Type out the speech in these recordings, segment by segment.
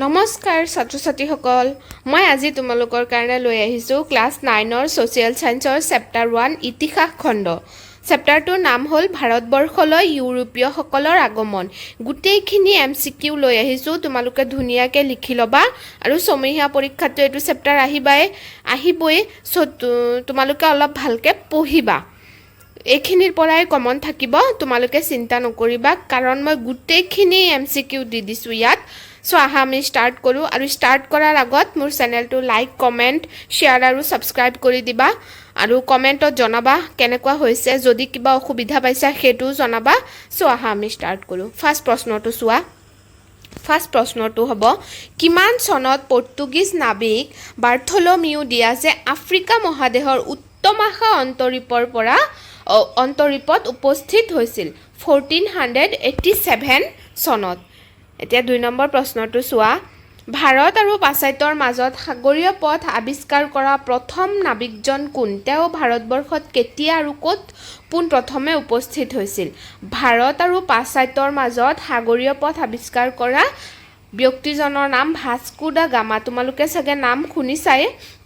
নমস্কাৰ ছাত্ৰ ছাত্ৰীসকল মই আজি তোমালোকৰ কাৰণে লৈ আহিছো ক্লাছ 9ৰ সোশিয়েল সায়েন্সৰ চেপ্টাৰ 1 ইতিহাস খণ্ড চেপ্টাৰটোৰ নাম হ'ল ভাৰতবৰ্ষলৈ ইউৰোপীয় সকলৰ আগমন গুটেইখিনি MCQ লৈ আহিছো তোমালোকে ধুনিয়াকে লিখি লবা আৰু সমীহা পৰীক্ষাটো এটো চেপ্টাৰ আহিবই তোমালোকে অলপ ভালকে পঢ়িবা এইখিনিৰ পৰাই কমন থাকিব তোমালোকে চিন্তা নকৰিবা কাৰণ মই গুটেইখিনি MCQ দি দিছো ইয়াত সো আহা আমি স্টাৰ্ট কৰো আৰু স্টাৰ্ট কৰাৰ আগত মোৰ চেনেলটো লাইক কমেন্ট শেয়াৰ আৰু সাবস্ক্ৰাইব কৰি দিবা আৰু কমেন্টত জনাবা কেনেকুৱা হৈছে যদি কিবা অসুবিধা পাইছা হেতু জনাবা সো আহা আমি স্টার্ট কৰো ফাৰ্স্ট প্ৰশ্নটো চোৱা ফাৰ্স্ট প্ৰশ্নটো হ'ব কিমান চনত পৰ্তুগীজ নাবিক বাৰ্থলোমিউ ডিয়াজে আফ্ৰিকা মহাদেশৰ উত্তমাখা অন্তৰীপত উপস্থিত হৈছিল 1487 চনত এতিয়া 2 নম্বৰ প্ৰশ্নটো চোৱা ভাৰত আৰু পাশ্চাত্যৰ মাজত সাগৰীয় পথ আৱিষ্কাৰ কৰা প্ৰথম নাবিকজন কোন তেওঁ ভাৰতবৰ্ষত কেতিয়া আৰু ক'ত পোন প্ৰথমে উপস্থিত হৈছিল ভাৰত আৰু পাশ্চাত্যৰ মাজত সাগৰীয় পথ আৱিষ্কাৰ কৰা ব্যক্তিজনৰ নাম ভাস্কো দা গামা তোমালোকে সগে নাম শুনিছাই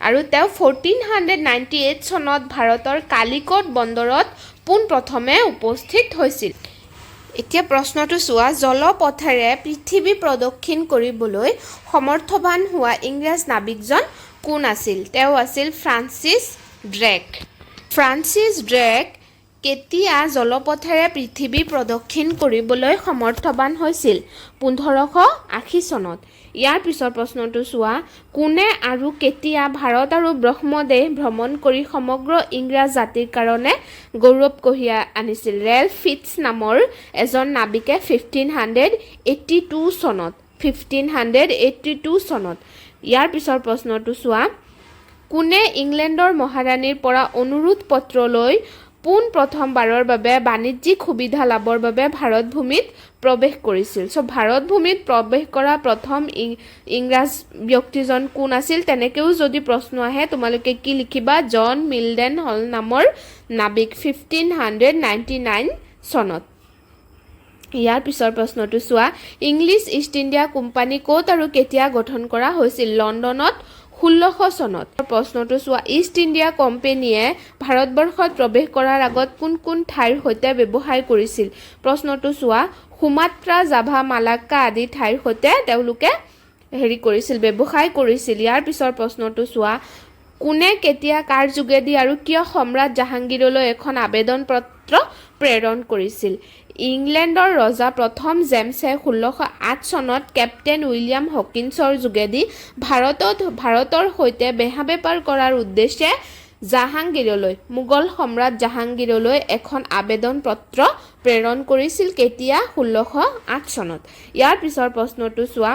আৰু তেওঁ 1498 চনত ভাৰতৰ কালিকট বন্দৰত পোন প্ৰথমে উপস্থিত হৈছিল এতিয়া প্ৰশ্নটো চোৱা জলপথেৰে পৃথিৱী প্ৰদক্ষিণ কৰিবলৈ সমৰ্থবান হোৱা ইংৰাজ নাবিকজন কোন আছিল তেওঁ আছিল ফ্ৰান্সিছ ড্ৰেক কেতিয়া জলপথেৰে পৃথিৱী প্ৰদক্ষিণ কৰিবলৈ সমৰ্থবান হৈছিল 1580 চনত ইয়াৰ পিছৰ প্ৰশ্নটো চোৱা কোনে আৰু কেতিয়া ভাৰত আৰু ব্ৰহ্মদেশ ভ্ৰমণ কৰি সমগ্ৰ ইংৰাজ জাতিৰ কাৰণে গৌৰৱ কঢ়িয়াই আনিছিল ৰেল ফিটছ নামৰ এজন নাবিকে 1582 চনত ইয়াৰ পিছৰ প্ৰশ্নটো চোৱা কোনে ইংলেণ্ডৰ মহাৰাণীৰ পৰা অনুৰোধ পত্ৰ লৈ পোন প্ৰথমবাৰৰ বাবে বাণিজ্যিক সুবিধা লাভৰ বাবে ভাৰত ভূমিত প্ৰৱেশ কৰিছিল সো ভাৰত ভূমিত প্ৰৱেশ কৰা প্ৰথম ইংৰাজ ব্যক্তিজন কোন আছিল তেনেকেও যদি প্ৰশ্ন আহে তোমালোকে কি লিখিবা জন মিলডেন হল নামৰ নাবিক 1599 চনত ইয়াৰ পিছৰ প্ৰশ্নটো চোৱা ইংলিছ ইষ্ট ইণ্ডিয়া কোম্পানী ক'ত আৰু কেতিয়া গঠন কৰা হৈছিল লণ্ডনত 1600 চনত প্ৰশ্নটো চোৱা ইষ্ট ইণ্ডিয়া কোম্পানীয়ে ভাৰতবৰ্ষত প্ৰৱেশ কৰাৰ আগত কোন ঠাইৰ সৈতে ব্যৱসায় কৰিছিল প্ৰশ্নটো চোৱা সুমাত্ৰা জাভা মালাক্কা আদি ঠাইৰ সৈতে তেওঁলোকে কৰিছিল ব্যৱসায় কৰিছিল ইয়াৰ পিছৰ প্ৰশ্নটো চোৱা কোনে কেতিয়া কাৰ যোগেদি আৰু কিয় সম্ৰাট জাহাংগীৰলৈ এখন আবেদন পত্ৰ প্ৰেৰণ কৰিছিল ইংলেণ্ডৰ ৰজা প্ৰথম জেমছে 1608 চনত কেপ্টেইন উইলিয়াম হকিন্সৰ যোগেদি ভাৰতৰ সৈতে বেহা বেপাৰ কৰাৰ উদ্দেশ্যে মোগল সম্ৰাট জাহাংগীৰলৈ এখন আবেদন পত্ৰ প্ৰেৰণ কৰিছিল কেতিয়া 1608 চনত ইয়াৰ পিছৰ প্ৰশ্নটো চোৱা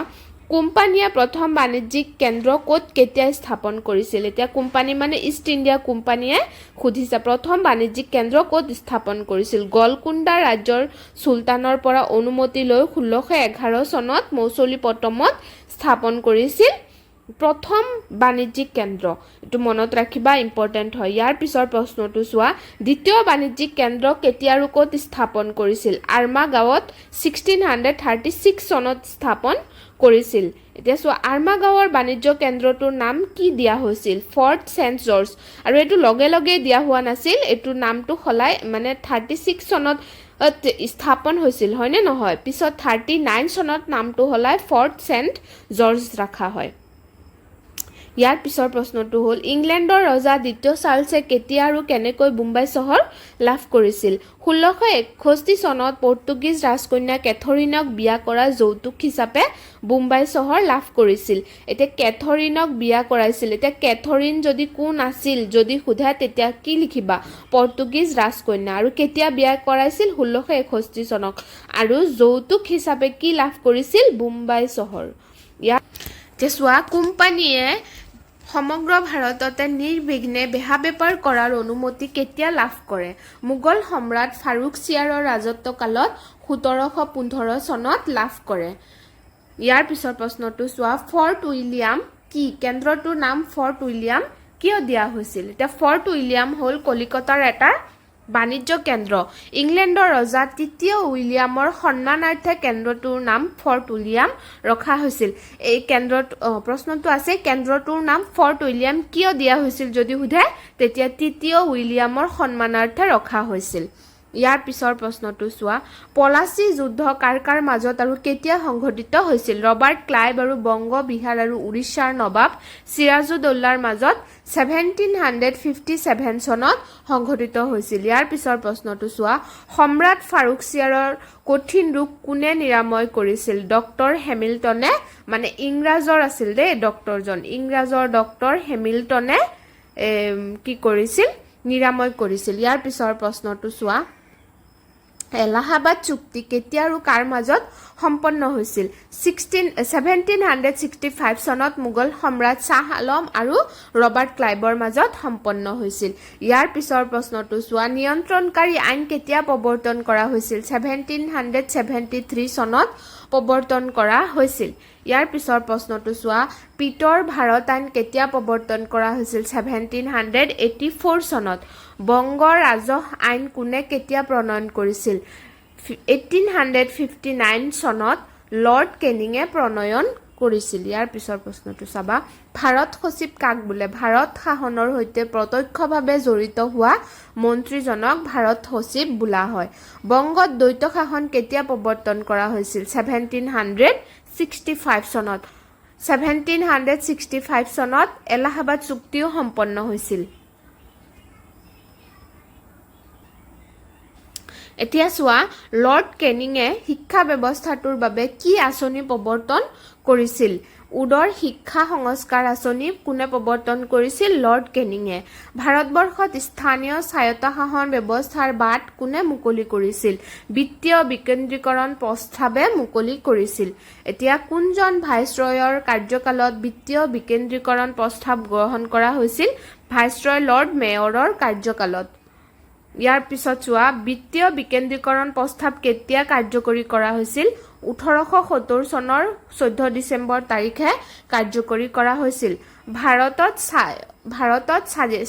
কোম্পানীয়ে প্ৰথম বাণিজ্যিক কেন্দ্ৰ ক'ত কেতিয়া স্থাপন কৰিছিল এতিয়া কোম্পানী মানে ইষ্ট ইণ্ডিয়া কোম্পানীয়ে খুদিছে প্ৰথম বাণিজ্যিক কেন্দ্ৰ ক'ত স্থাপন কৰিছিল গলকুণ্ডা ৰাজ্যৰ সুলতানৰ পৰা অনুমতি লৈ 1611 চনত মৌচলিপট্টমত স্থাপন কৰিছিল প্ৰথম বাণিজ্যিক কেন্দ্ৰ এটো মনত ৰাখিবা ইম্পৰ্টেন্ট হয় ইয়াৰ পিছৰ প্ৰশ্নটো চোৱা দ্বিতীয় বাণিজ্যিক কেন্দ্ৰ কেতিয়া আৰু ক'ত স্থাপন কৰিছিল আৰ্মা গাঁৱত 1636 চনত স্থাপন কৰিছিল এতিয়া চোৱা আৰ্মা গাঁৱৰ বাণিজ্য কেন্দ্ৰটোৰ নাম কি দিয়া হৈছিল ফৰ্ট সেন্ট জৰ্জ আৰু এটো লগে লগে দিয়া হোৱা নাছিল এটো নামটো খলাই মানে 36 চনত স্থাপন হৈছিল হয়নে নহয় পিছত 39 চনত নামটো হলাই ফৰ্ট সেন্ট জৰ্জ ৰাখা হয় ইয়াৰ পিছৰ প্ৰশ্নটো হ'ল ইংলেণ্ডৰ ৰজা দ্বিতীয় চাৰ্লছে কেতিয়া আৰু কেনেকৈ মুম্বাই চহৰ লাভ কৰিছিল 1661 চনত পৰ্তুগীজ ৰাজকন্যা কেথৰিনক বিয়া কৰা যৌতুক হিচাপে মুম্বাই চহৰ লাভ কৰিছিল এতিয়া কেথৰিনক বিয়া কৰাইছিল এতিয়া কেথৰিন যদি কোন আছিল যদি সোধা তেতিয়া কি লিখিবা পৰ্তুগীজ ৰাজকন্যা আৰু কেতিয়া বিয়া কৰাইছিল 1661 চনত আৰু যৌতুক হিচাপে কি লাভ কৰিছিল মুম্বাই চহৰ ইয়াৰ যেসোৱা কোম্পানীয়ে সমগ্ৰ ভাৰততে নিৰ্বিঘ্নে বেহা বেপাৰ কৰাৰ অনুমতি কেতিয়া লাভ কৰে মোগল সম্ৰাট ফাৰুক চিয়াৰৰ ৰাজত্বকালত 1715 চনত লাভ কৰে ইয়াৰ পিছৰ প্ৰশ্নটো চোৱা ফৰ্ট উইলিয়াম কি কেন্দ্ৰটোৰ নাম ফৰ্ট উইলিয়াম কিয় দিয়া হৈছিল এতিয়া ফৰ্ট উইলিয়াম হ'ল কলিকতাৰ এটা বাণিজ্য কেন্দ্ৰ ইংলেণ্ডৰ ৰজা তৃতীয় উইলিয়ামৰ সন্মানাৰ্থে কেন্দ্ৰটোৰ নাম ফৰ্ট উইলিয়াম ৰখা হৈছিল এই কেন্দ্ৰত প্ৰশ্নটো আছে কেন্দ্ৰটোৰ নাম ফৰ্ট উইলিয়াম কিয় দিয়া হৈছিল যদি সোধে তেতিয়া তৃতীয় উইলিয়ামৰ সন্মানাৰ্থে ৰখা হৈছিল ইয়াৰ পিছৰ প্ৰশ্নটো চোৱা পলাচী যুদ্ধ কাৰ মাজত আৰু কেতিয়া সংঘটিত হৈছিল ৰবাৰ্ট ক্লাইভ আৰু বংগ বিহাৰ আৰু উৰিষ্যাৰ নবাব সিৰাজউদ্দৌলাৰ মাজত 1757 চনত সংঘটিত হৈছিল ইয়াৰ পিছৰ প্ৰশ্নটো চোৱা সম্ৰাট ফাৰুকছিয়াৰৰ কঠিন ৰোগ কোনে নিৰাময় কৰিছিল ডক্টৰ হেমিল্টনে মানে ইংৰাজৰ আছিল দেই ডক্টৰজন ইংৰাজৰ ডক্টৰ হেমিল্টনে কি কৰিছিল নিৰাময় কৰিছিল ইয়াৰ পিছৰ প্ৰশ্নটো চোৱা এলাহাবাদ চুক্তি কেতিয়া আৰু কাৰ মাজত সম্পন্ন হৈছিল 1765 চনত মোগল সম্ৰাট শাহ আলম আৰু ৰবাৰ্ট ক্লাইভৰ মাজত সম্পন্ন হৈছিল ইয়াৰ পিছৰ প্ৰশ্নটো চোৱা নিয়ন্ত্ৰণকাৰী আইন কেতিয়া প্ৰৱৰ্তন কৰা হৈছিল 1773 চনত প্ৰৱৰ্তন কৰা হৈছিল ইয়াৰ পিছৰ প্ৰশ্নটো চোৱা পিটৰ ভাৰত আইন কেতিয়া প্ৰৱৰ্তন কৰা হৈছিল 1784 চনত বংগ ৰাজহ আইন কোনে কেতিয়া প্ৰণয়ন কৰিছিল 1859 চনত লৰ্ড কেনিঙে প্ৰণয়ন কৰিছিল ইয়াৰ পিছৰ প্ৰশ্নটো চাবা ভাৰত সচিব কাক বোলে ভাৰত শাসনৰ সৈতে প্ৰত্যক্ষভাৱে জড়িত হোৱা মন্ত্ৰীজনক ভাৰত সচিব বোলা হয় বংগত দ্বৈত শাসন কেতিয়া প্ৰৱৰ্তন কৰা হৈছিল 1765 চনত 1765 চনত এলাহাবাদ চুক্তিও সম্পন্ন হৈছিল এতিয়া চোৱা লৰ্ড কেনিঙে শিক্ষা ব্যৱস্থাটোৰ বাবে কি আঁচনি প্ৰৱৰ্তন কৰিছিল উদৰ শিক্ষা সংস্কাৰ আঁচনি কোনে প্ৰৱৰ্তন কৰিছিল লৰ্ড কেনিঙে ভাৰতবৰ্ষত স্থানীয় স্বায়ত্তশাসন ব্যৱস্থাৰ বাট কোনে মুকলি কৰিছিল বিত্তীয় বিকেন্দ্ৰীকৰণ প্ৰস্তাৱে মুকলি কৰিছিল এতিয়া কোনজন ভাইসৰয়ৰ কাৰ্যকালত বিত্তীয় বিকেন্দ্ৰীকৰণ প্ৰস্তাৱ গ্ৰহণ কৰা হৈছিল ভাইসৰয় লৰ্ড মেয়ৰৰ কাৰ্যকালত ইয়াৰ পিছত চোৱা বিত্তীয় বিকেন্দ্ৰীকৰণ প্ৰস্তাৱ কেতিয়া কাৰ্যকৰী কৰা হৈছিল 1870 চনৰ 14 ডিসেম্বৰ তাৰিখে কাৰ্যকৰী কৰা হৈছিল ভাৰতত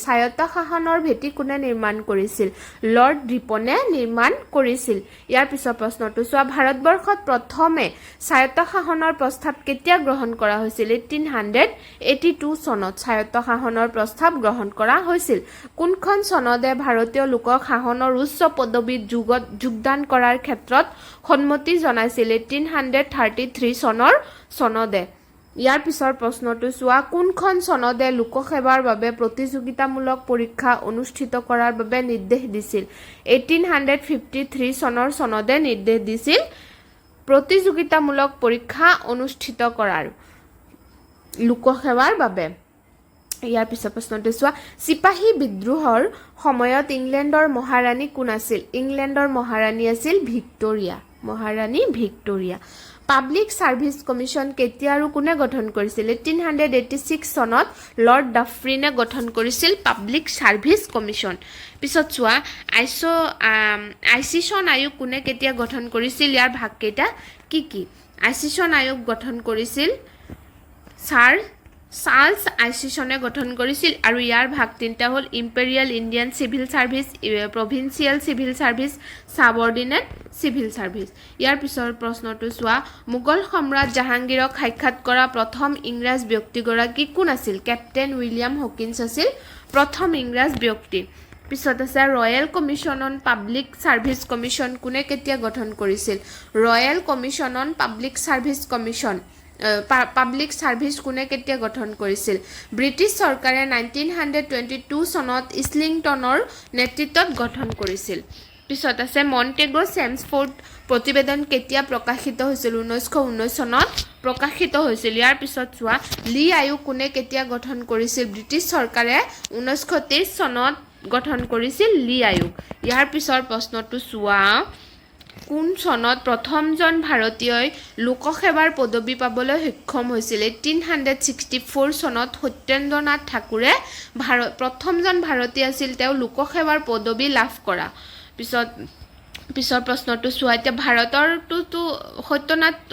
স্বায়ত্তশাসনৰ ভেটি কোনে নিৰ্মাণ কৰিছিল লৰ্ড ৰিপনে নিৰ্মাণ কৰিছিল ইয়াৰ পিছৰ প্ৰশ্নটো চোৱা ভাৰতবৰ্ষত প্ৰথমে স্বায়ত্তশাসনৰ প্ৰস্তাৱ কেতিয়া গ্ৰহণ কৰা হৈছিল 1882 চনত স্বায়ত্তশাসনৰ প্ৰস্তাৱ গ্ৰহণ কৰা হৈছিল কোনখন চনদে ভাৰতীয় লোকক শাসনৰ উচ্চ পদবীত যোগদান কৰাৰ ক্ষেত্ৰত সন্মতি জনাইছিল 1833 চনৰ চনদে ইয়াৰ পিছৰ প্ৰশ্নটো চোৱা কোনখন চনদে লোকসেৱাৰ বাবে প্ৰতিযোগিতামূলক পৰীক্ষা অনুষ্ঠিত কৰাৰ বাবে নিৰ্দেশ দিছিল 1853 চনৰ চনদে নিৰ্দেশ দিছিল প্ৰতিযোগিতামূলক পৰীক্ষা অনুষ্ঠিত কৰাৰ লোকসেৱাৰ বাবে ইয়াৰ পিছৰ প্ৰশ্নটো চোৱা চিপাহী বিদ্ৰোহৰ সময়ত ইংলেণ্ডৰ মহাৰাণী কোন আছিল ইংলেণ্ডৰ মহাৰাণী আছিল মহাৰাণী ভিক্টোৰিয়া পাব্লিক সাৰ্ভিস কমিশন কেতিয়া আৰু কোনে গঠন কৰিছিল 1886 চনত লৰ্ড ডাফৰিনে গঠন কৰিছিল পাব্লিক সাৰ্ভিস কমিশন পিছত চোৱা আইচিছন আয়োগ কোনে কেতিয়া গঠন কৰিছিল ইয়াৰ ভাগ কেইটা কি আইচিছন আয়োগ গঠন কৰিছিল চাৰ্লছ আইচিছনে গঠন কৰিছিল আৰু ইয়াৰ ভাগ তিনিটা হ'ল imperial Indian civil service provincial civil service subordinate civil service ইয়াৰ পিছৰ প্ৰশ্নটো চোৱা মোগল সম্ৰাট জাহাংগীৰক সাক্ষাৎ কৰা প্ৰথম ইংৰাজ ব্যক্তিগৰাকী কোন আছিল কেপ্টেইন উইলিয়াম হকিন্স আছিল প্ৰথম ইংৰাজ ব্যক্তি পিছত আছে royal commission on public service commission কোনে কেতিয়া গঠন কৰিছিল royal commission on public service commission public service কোনে কেতিয়া গঠন কৰিছিল ব্ৰিটিছ চৰকাৰে 1922 চনত ইছলিংটনৰ নেতৃত্বত গঠন কৰিছিল পিছত আছে মন্টেগো চেমছফোৰ্ড প্ৰতিবেদন কেতিয়া প্ৰকাশিত হৈছিল 1919 চনত প্ৰকাশিত হৈছিল ইয়াৰ পিছত চোৱা লি আয়োগ কোনে কেতিয়া গঠন কৰিছিল ব্ৰিটিছ চৰকাৰে 1930 চনত গঠন কৰিছিল লি আয়োগ ইয়াৰ পিছৰ প্ৰশ্নটো চোৱা কোন চনত প্ৰথমজন ভাৰতীয়ই লোকসেৱাৰ পদবী পাবলৈ সক্ষম হৈছিল 1864 চনত সত্যেন্দ্ৰনাথ ঠাকুৰে প্ৰথমজন ভাৰতীয় আছিল তেওঁ লোকসেৱাৰ পদবী লাভ কৰা পিছত পিছৰ প্ৰশ্নটো চোৱা এতিয়া ভাৰতৰটো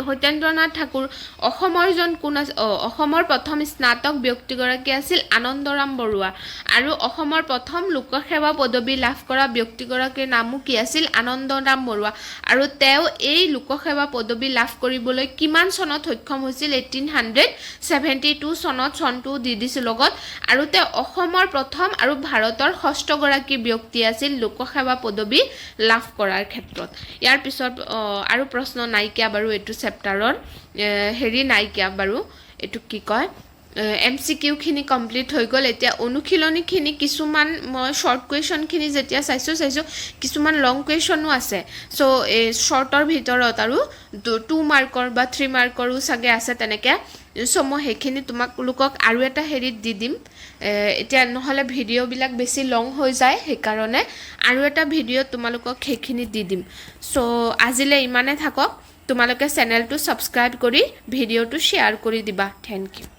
সত্যেন্দ্ৰনাথ ঠাকুৰ অসমৰজন কোন আছিল অসমৰ প্ৰথম স্নাতক ব্যক্তিগৰাকী আছিল আনন্দৰাম বৰুৱা আৰু অসমৰ প্ৰথম লোকসেৱা পদবী লাভ কৰা ব্যক্তিগৰাকীৰ নামো কি আছিল আনন্দৰাম বৰুৱা আৰু তেওঁ এই লোকসেৱা পদবী লাভ কৰিবলৈ কিমান চনত সক্ষম হৈছিল 1872 চনত চনটো দি দিছিল লগত আৰু তেওঁ অসমৰ প্ৰথম আৰু ভাৰতৰ ষষ্ঠগৰাকী ব্যক্তি আছিল লোকসেৱা পদবী লাভ কৰাৰ ক্ষেত্ৰত ইয়াৰ পিছত আৰু প্ৰশ্ন নাইকিয়া বাৰু এইটো চেপ্টাৰৰ হেৰি নাইকিয়া বাৰু এইটো কি কয় MCQ খিনি কমপ্লিট হৈ গ'ল এতিয়া অনুশীলনীখিনি কিছুমান মই শৰ্ট কুৱেশ্যনখিনি যেতিয়া চাইছোঁ কিছুমান লং কুৱেশ্যনো আছে চ' এই শৰ্টৰ ভিতৰত আৰু 2 মাৰ্কৰ বা 3 মাৰ্কৰো চাগে আছে তেনেকৈ চ' মই সেইখিনি তোমালোকক আৰু এটা হেৰিত দি দিম এতিয়া নহ'লে ভিডিঅ'বিলাক বেছি লং হৈ যায় সেইকাৰণে আৰু এটা ভিডিঅ'ত তোমালোকক সেইখিনি দি দিম চ' আজিলৈ ইমানে থাকক তোমালোকে চেনেলটো ছাবস্ক্ৰাইব কৰি ভিডিঅ'টো শ্বেয়াৰ কৰি দিবা থেংক ইউ